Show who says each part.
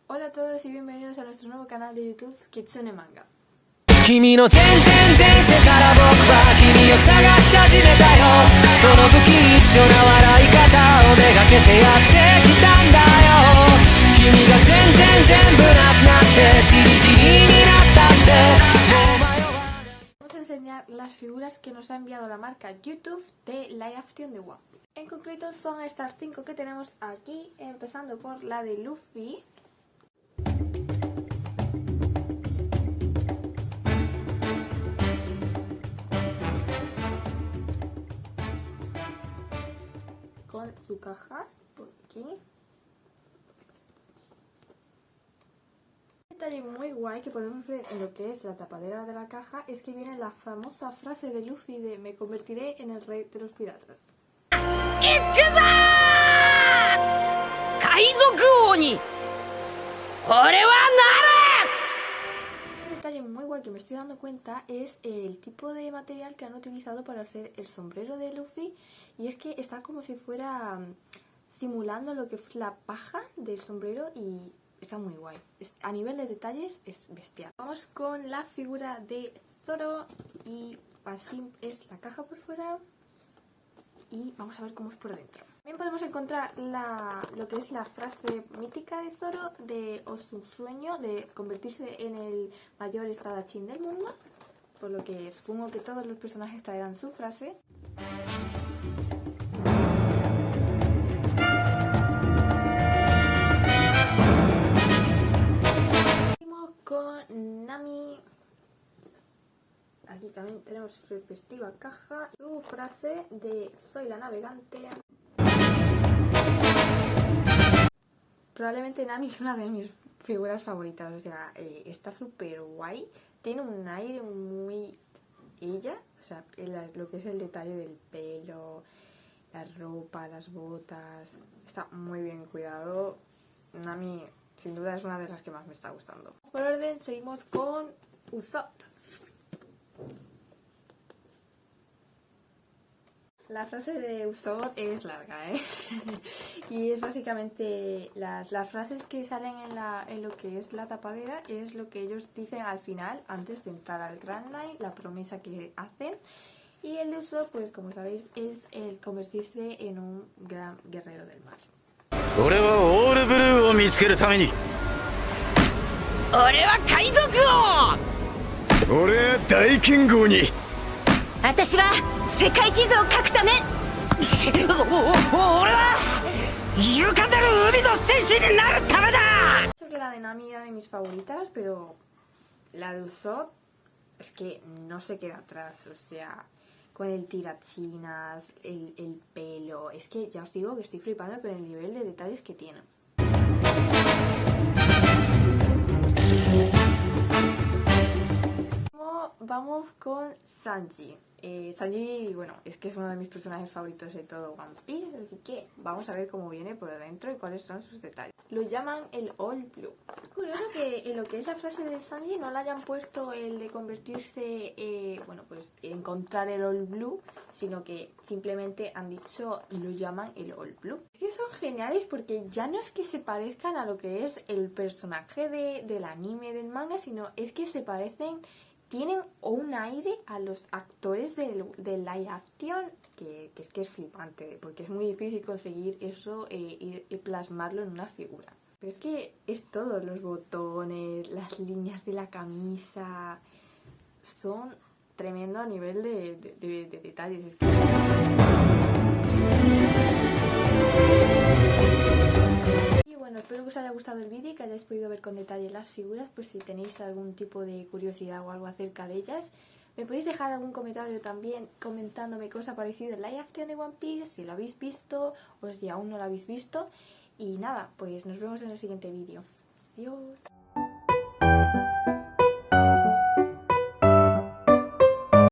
Speaker 1: Hola a todos y bienvenidos a nuestro nuevo canal de YouTube Kitsune Manga.
Speaker 2: 君の全然前世から僕は君を探し始めたよその不吉祥な笑い方をめがけてやってきたんだよ君が全部なくなってチリチリになったってもう迷わない
Speaker 1: Vamos a enseñar las figuras que nos ha enviado la marca YouTube de live action de One Piece. En concreto son estas 5 que tenemos aquí, empezando por la de Luffy. Con su caja por aquí. Un detalle muy guay que podemos ver en lo que es la tapadera de la caja es que viene la famosa frase de Luffy de "me convertiré en el rey de los piratas". Un detalle muy guay que me estoy dando cuenta es el tipo de material que han utilizado para hacer el sombrero de Luffy, y es que está como si fuera simulando lo que es la paja del sombrero y está muy guay. A nivel de detalles es bestial. Vamos con la figura de Zoro y así es la caja por fuera y vamos a ver cómo es por dentro. También podemos encontrar lo que es la frase mítica de Zoro o su sueño de convertirse en el mayor espadachín del mundo, por lo que supongo que todos los personajes traerán su frase. Seguimos con Nami. Aquí también tenemos su respectiva caja, su frase de "soy la navegante". Probablemente Nami es una de mis figuras favoritas, o sea, está súper guay, tiene un aire muy ella, o sea, lo que es el detalle del pelo, la ropa, las botas, está muy bien cuidado. Nami sin duda es una de las que más me está gustando. Por orden seguimos con Usopp. La frase de Usopp es larga, y es básicamente las frases que salen en lo que es la tapadera, es lo que ellos dicen al final, antes de entrar al Grand Line, la promesa que hacen. Y el de Usopp, pues como sabéis, es el convertirse en un gran guerrero del mar.
Speaker 3: 俺はオールブルーを見つけるために
Speaker 2: 俺は海賊王
Speaker 3: 俺は大剣豪に
Speaker 2: 私は世界地図を書くため俺は勇敢なる海の戦士になるためだ
Speaker 1: Sé que la de Nami era de mis favoritas, pero la de Usopp es que no se queda atrás, o sea, con el tirachinas, el pelo, es que ya os digo que estoy flipando con el nivel de detalles que tiene. Vamos con Sanji. Sanji, bueno, es que es uno de mis personajes favoritos de todo One Piece, así que vamos a ver cómo viene por dentro y cuáles son sus detalles. Lo llaman el All Blue. Es curioso que en lo que es la frase de Sanji no le hayan puesto el de convertirse, bueno, pues encontrar el All Blue, sino que simplemente han dicho y lo llaman el All Blue. Es que son geniales porque ya no es que se parezcan a lo que es el personaje del anime, del manga, sino es que se parecen. Tienen un aire a los actores del live action que es flipante, porque es muy difícil conseguir eso y plasmarlo en una figura. Pero es que es todo, los botones, las líneas de la camisa, son tremendo a nivel de detalles. Es que... Bueno, espero que os haya gustado el vídeo y que hayáis podido ver con detalle las figuras, pues si tenéis algún tipo de curiosidad o algo acerca de ellas. Me podéis dejar algún comentario también comentándome qué os ha parecido el live action de One Piece, si lo habéis visto o si aún no lo habéis visto. Y nada, pues nos vemos en el siguiente vídeo. Adiós.